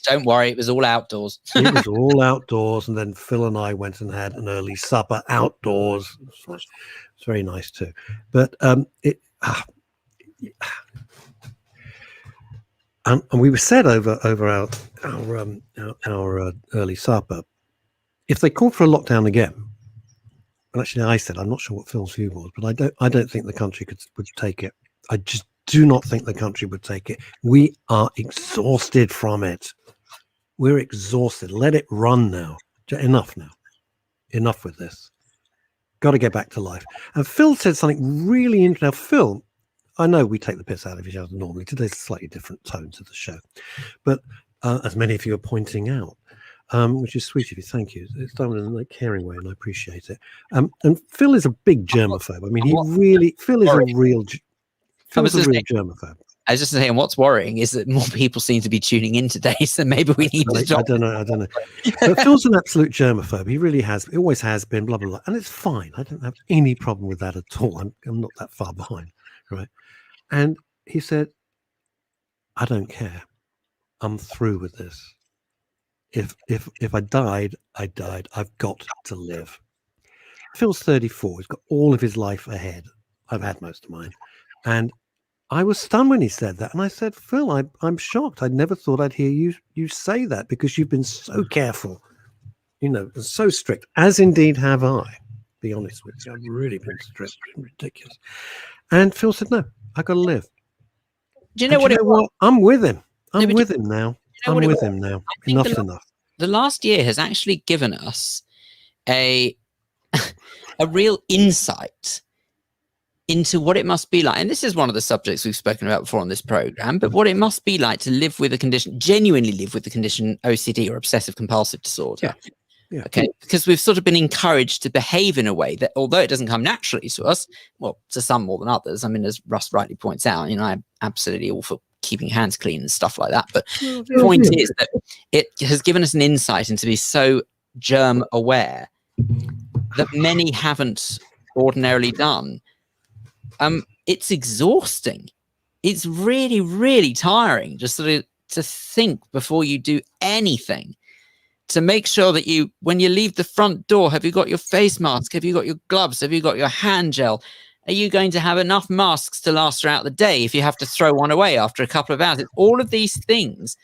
don't worry, it was all outdoors. It was all outdoors, and then Phil and I went and had an early supper outdoors. It's very nice too, but And we were said over our early supper, if they called for a lockdown again, and actually I said, I'm not sure what Phil's view was, but I don't think the country would take it. I just do not think the country would take it. We are exhausted from it. We're exhausted. Let it run now. Enough now. Enough with this. Got to get back to life. And Phil said something really interesting. Now, Phil, I know we take the piss out of each other normally. Today's a slightly different tone to the show. But as many of you are pointing out, which is sweet of you, thank you. It's done in a caring way, and I appreciate it. And Phil is a big germaphobe. I mean, Phil is a real germaphobe. I was just saying, what's worrying is that more people seem to be tuning in today, so maybe we need to stop. I don't know. But Phil's an absolute germaphobe. He really has. He always has been, blah, blah, blah. And it's fine. I don't have any problem with that at all. I'm not that far behind, right? And he said, I don't care. I'm through with this. If I died, I died. I've got to live. Phil's 34. He's got all of his life ahead. I've had most of mine. And I was stunned when he said that. And I said, Phil, I'm shocked. I never thought I'd hear you say that, because you've been so careful, so strict, as indeed have I. Be honest with you. I've really been strict and ridiculous. And Phil said, no, I got to live. Do you know what? I'm with him. I'm with him now. I'm with him now. Enough's enough. The last year has actually given us a real insight into what it must be like. And this is one of the subjects we've spoken about before on this program, but what it must be like to live with a condition, genuinely live with the condition OCD, or obsessive compulsive disorder. Yeah. Okay. Because we've sort of been encouraged to behave in a way that, although it doesn't come naturally to us, well, to some more than others. I mean, as Russ rightly points out, I'm absolutely all for keeping hands clean and stuff like that. But the point is that it has given us an insight into be so germ aware that many haven't ordinarily done. It's exhausting. It's really, really tiring just sort of to think before you do anything, to make sure that when you leave the front door, have you got your face mask? Have you got your gloves? Have you got your hand gel? Are you going to have enough masks to last throughout the day if you have to throw one away after a couple of hours? It's all of these things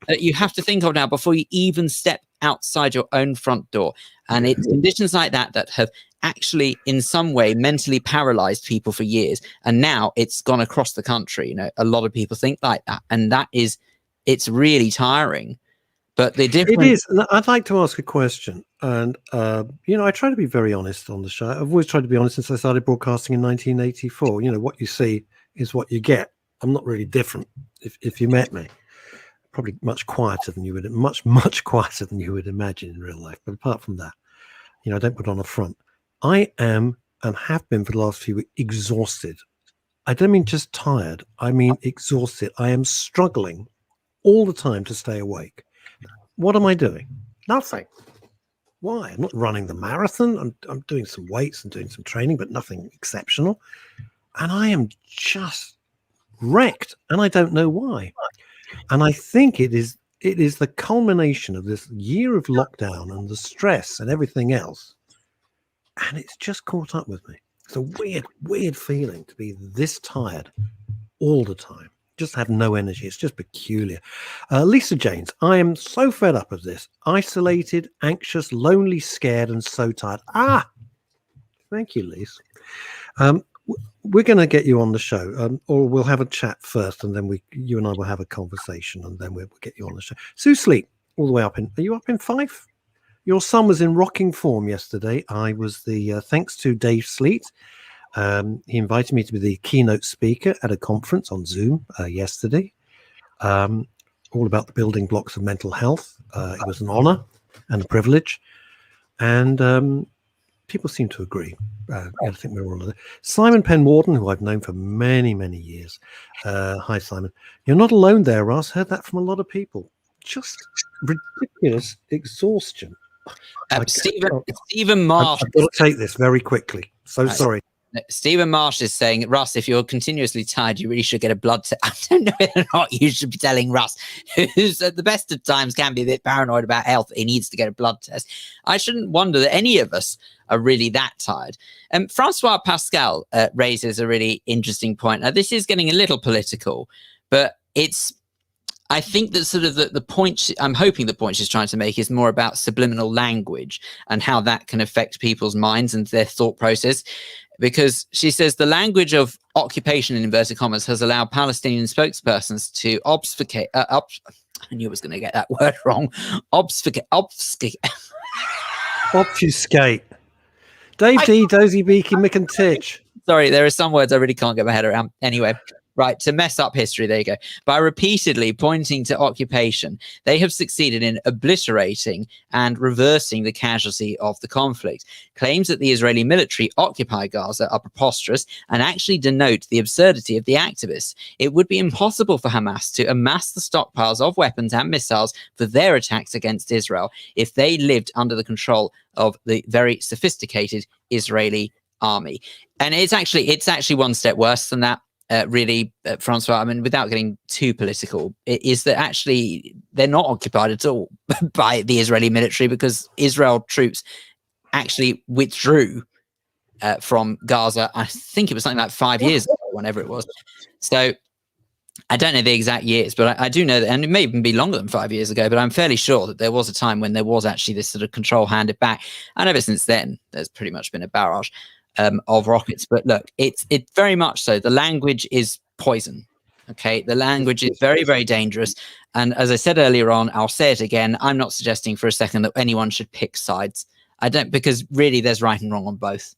that you have to think of now before you even step outside your own front door. And it's conditions like that that have actually in some way mentally paralyzed people for years. And now it's gone across the country. A lot of people think like that. And it's really tiring. But the difference... It is. I'd like to ask a question. And, I try to be very honest on the show. I've always tried to be honest since I started broadcasting in 1984. What you see is what you get. I'm not really different. If you met me, probably much quieter than you would imagine in real life. But apart from that, I don't put on a front. I am, and have been for the last few weeks, exhausted. I don't mean just tired. I mean exhausted. I am struggling all the time to stay awake. What am I doing? Nothing. Why? I'm not running the marathon. I'm doing some weights and doing some training, but nothing exceptional. And I am just wrecked, and I don't know why. And I think it is the culmination of this year of lockdown and the stress and everything else. And it's just caught up with me. It's a weird, weird feeling to be this tired all the time. Just have no energy. It's just peculiar. Lisa Janes, I am so fed up of this. Isolated, anxious, lonely, scared, and so tired. Thank you, Lisa. We're going to get you on the show, or we'll have a chat first, and then you and I will have a conversation, and then we'll get you on the show. Sue Sleep, all the way up in. Are you up in Fife? Your son was in rocking form yesterday. I was thanks to Dave Sleet. He invited me to be the keynote speaker at a conference on Zoom yesterday, all about the building blocks of mental health. It was an honor and a privilege, and people seem to agree. I think we're all of it. Simon Penwarden, who I've known for many, many years. Hi, Simon. You're not alone there, Russ. Heard that from a lot of people. Just ridiculous exhaustion. Stephen Marsh. I've got to take this very quickly. So sorry. Stephen Marsh is saying, Russ, if you're continuously tired, you really should get a blood test. I don't know whether or not you should be telling Russ, who's at the best of times can be a bit paranoid about health, he needs to get a blood test. I shouldn't wonder that any of us are really that tired. Francois Pascal raises a really interesting point. Now, this is getting a little political, but it's I think that sort of the point, I'm hoping the point she's trying to make is more about subliminal language and how that can affect people's minds and their thought process. Because she says the language of occupation, in inverted commas, has allowed Palestinian spokespersons to obfuscate. I knew I was going to get that word wrong. Obfuscate. Dave D, Dozy Beaky, Mick and Titch. Sorry, there are some words I really can't get my head around. Anyway, right, to mess up history, there you go. By repeatedly pointing to occupation, they have succeeded in obliterating and reversing the casualty of the conflict. Claims that the Israeli military occupy Gaza are preposterous and actually denote the absurdity of the activists. It would be impossible for Hamas to amass the stockpiles of weapons and missiles for their attacks against Israel if they lived under the control of the very sophisticated Israeli army. And it's actually one step worse than that. Really, Francois, I mean, without getting too political, it is that actually they're not occupied at all by the Israeli military, because Israel troops actually withdrew from Gaza. I think it was something like 5 years ago, whenever it was. So I don't know the exact years, but I do know that, and it may even be longer than 5 years ago, but I'm fairly sure that there was a time when there was actually this sort of control handed back. And ever since then, there's pretty much been a barrage of rockets. But look, it's very much so. The language is poison. Okay, the language is very, very dangerous. And as I said earlier on, I'll say it again, I'm not suggesting for a second that anyone should pick sides. I don't, because really there's right and wrong on both.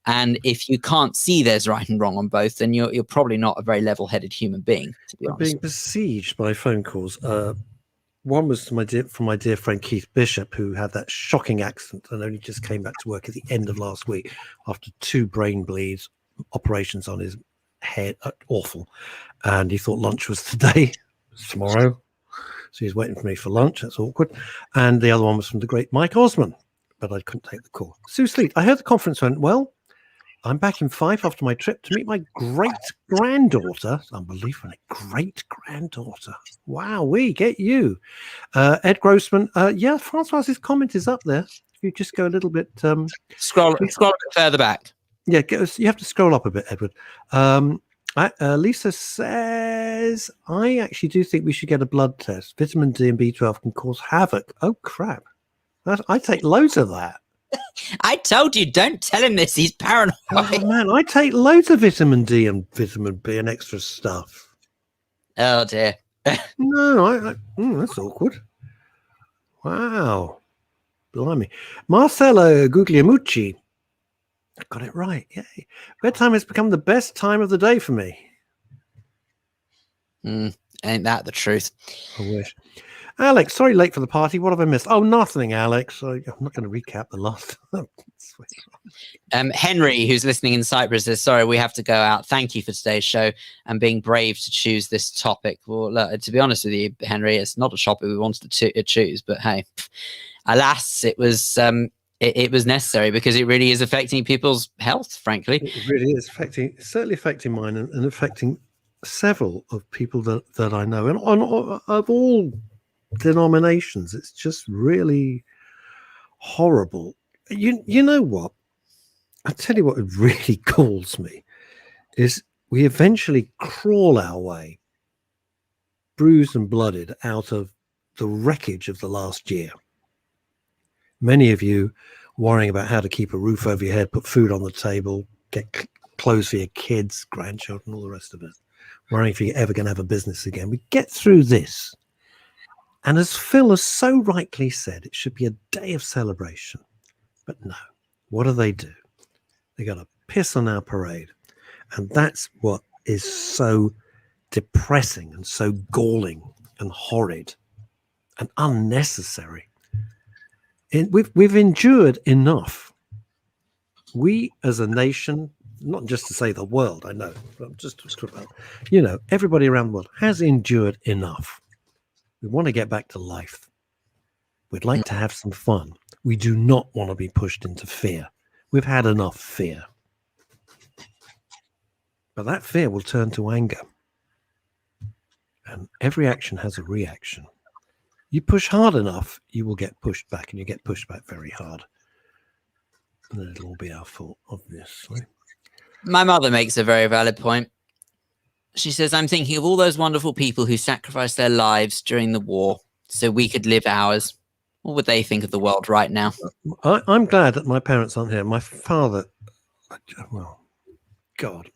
And if you can't see there's right and wrong on both, then you're probably not a very level-headed human being, to be honest. Being besieged by phone calls. One was from my dear friend Keith Bishop, who had that shocking accident and only just came back to work at the end of last week after 2 brain bleeds, operations on his head, awful. And he thought lunch was today, tomorrow. So he's waiting for me for lunch. That's awkward. And the other one was from the great Mike Osman, but I couldn't take the call. Sue Sleet, I heard the conference went well. I'm back in Fife after my trip to meet my great-granddaughter. Unbelievable, great-granddaughter. Wow, we get you. Ed Grossman. Yeah, Francois's comment is up there. If you just go a little bit... Scroll a bit further back. Yeah, you have to scroll up a bit, Edward. Lisa says, I actually do think we should get a blood test. Vitamin D and B12 can cause havoc. Oh, crap. I take loads of that. I told you, don't tell him this. He's paranoid. Oh, man, I take loads of vitamin D and vitamin B and extra stuff. Oh, dear. No, that's awkward. Wow. Blimey. Marcelo Guglielmucci. I got it right. Yay. Bedtime has become the best time of the day for me. Ain't that the truth? I wish. Alex, sorry late for the party. What have I missed? Oh, nothing, Alex. I'm not going to recap the last. Henry, who's listening in Cyprus, says, sorry, we have to go out. Thank you for today's show and being brave to choose this topic. Well, look, to be honest with you, Henry, it's not a topic we wanted to choose, but hey, alas, it was necessary because it really is affecting people's health, frankly. It really is certainly affecting mine and affecting several of people that I know, and of all denominations. It's just really horrible. You know what? I tell you what really galls me is we eventually crawl our way, bruised and blooded, out of the wreckage of the last year. Many of you worrying about how to keep a roof over your head, put food on the table, get clothes for your kids, grandchildren, all the rest of it. Worrying if you're ever going to have a business again. We get through this. And as Phil has so rightly said, it should be a day of celebration. But no, what do? They got to piss on our parade. And that's what is so depressing and so galling and horrid and unnecessary. We've endured enough. We as a nation, not just to say the world, I know, but just about, everybody around the world has endured enough. We want to get back to life. We'd like to have some fun. We do not want to be pushed into fear. We've had enough fear. But that fear will turn to anger. And every action has a reaction. You push hard enough, you will get pushed back, and you get pushed back very hard. And then it'll all be our fault, obviously. My mother makes a very valid point. She says, I'm thinking of all those wonderful people who sacrificed their lives during the war so we could live ours. What would they think of the world right now? I'm glad that my parents aren't here. My father, well, God,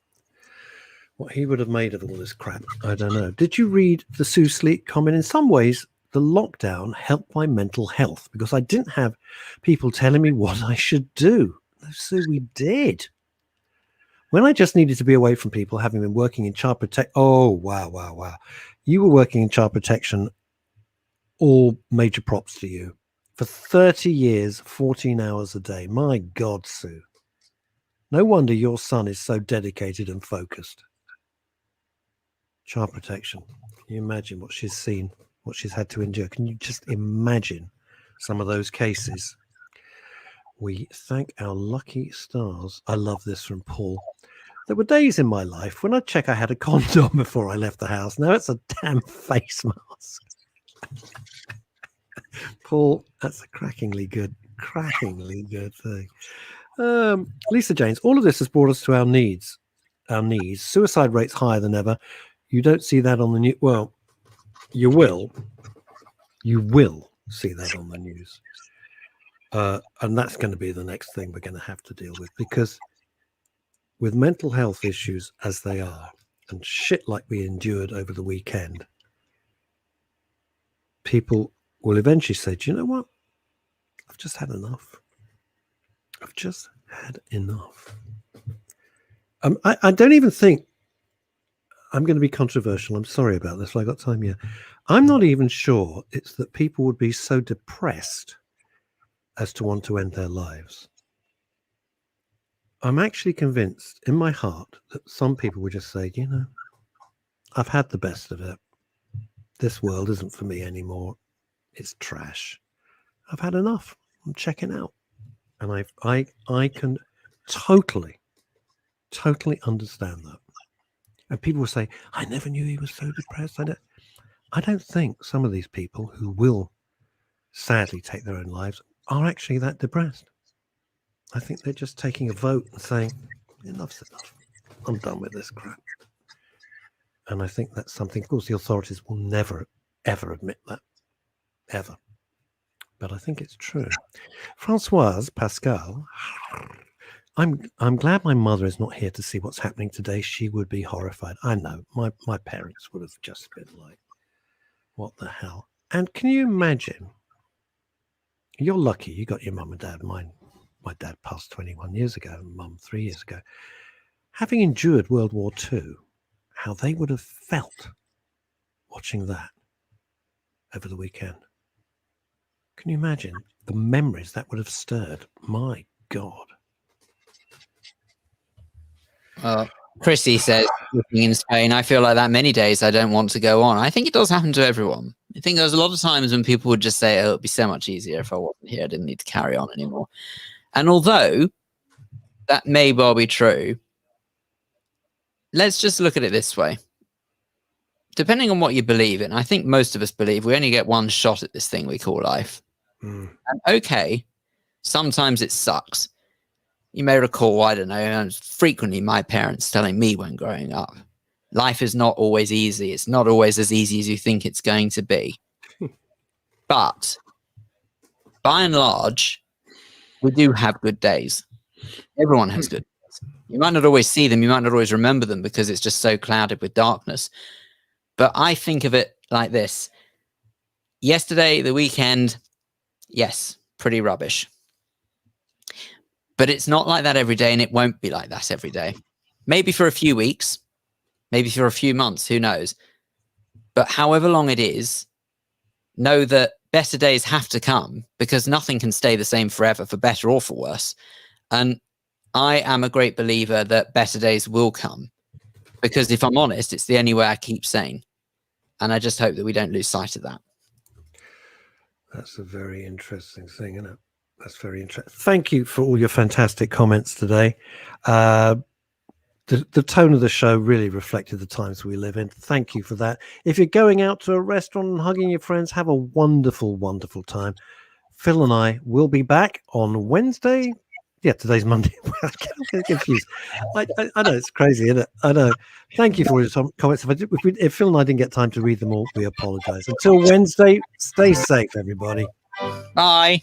what he would have made of all this crap, I don't know. Did you read the Sue Sleet comment? In some ways, the lockdown helped my mental health because I didn't have people telling me what I should do. No, Sue, we did. When I just needed to be away from people, having been working in child protection. Oh, wow. You were working in child protection. All major props to you. For 30 years, 14 hours a day. My God, Sue. No wonder your son is so dedicated and focused. Child protection. Can you imagine what she's seen, what she's had to endure? Can you just imagine some of those cases? We thank our lucky stars. I love this from Paul. There were days in my life when I'd check I had a condom before I left the house. Now it's a damn face mask. Paul, that's a crackingly good thing. Lisa James, all of this has brought us to our knees. Suicide rates higher than ever. You don't see that on the news. Well, you will see that on the news. And that's going to be the next thing we're going to have to deal with, because with mental health issues as they are, and shit like we endured over the weekend, people will eventually say, do you know what? I've just had enough. I don't even think, I'm going to be controversial. I'm sorry about this. I got time here. I'm not even sure it's that people would be so depressed as to want to end their lives. I'm actually convinced in my heart that some people would just say, you know, I've had the best of it. This world isn't for me anymore. It's trash. I've had enough. I'm checking out. And I can totally understand that. And people will say, I never knew he was so depressed. I don't think some of these people who will sadly take their own lives are actually that depressed. I think they're just taking a vote and saying, enough's enough. I'm done with this crap. And I think that's something, of course, the authorities will never, ever admit that. Ever. But I think it's true. Francoise Pascal, I'm glad my mother is not here to see what's happening today. She would be horrified. I know. My parents would have just been like, what the hell? And can you imagine? You're lucky you got your mum and dad. My dad passed 21 years ago, and mum 3 years ago. Having endured World War II, how they would have felt watching that over the weekend. Can you imagine the memories that would have stirred? My God. Chrissy says, living in Spain, I feel like that many days I don't want to go on. I think it does happen to everyone. I think there's a lot of times when people would just say, oh, it'd be so much easier if I wasn't here. I didn't need to carry on anymore. And although that may well be true, let's just look at it this way. Depending on what you believe in, I think most of us believe we only get one shot at this thing we call life. And okay, sometimes it sucks. You may recall, I don't know, frequently my parents telling me when growing up, life is not always easy. It's not always as easy as you think it's going to be. But by and large, we do have good days. Everyone has good days. You might not always see them. You might not always remember them because it's just so clouded with darkness. But I think of it like this. Yesterday, the weekend, yes, pretty rubbish. But it's not like that every day, and it won't be like that every day. Maybe for a few weeks, maybe for a few months, who knows? But however long it is, know that better days have to come because nothing can stay the same forever, for better or for worse. And I am a great believer that better days will come because if I'm honest, it's the only way I keep sane. And I just hope that we don't lose sight of that. That's a very interesting thing, isn't it? That's very interesting. Thank you for all your fantastic comments today. The tone of the show really reflected the times we live in. Thank you for that. If you're going out to a restaurant and hugging your friends, have a wonderful, wonderful time. Phil and I will be back on Wednesday, Yeah, today's Monday. I get confused. I know it's crazy, isn't it? I know. Thank you for all your comments. If Phil and I didn't get time to read them all, we apologise. Until Wednesday, stay safe, everybody. Bye.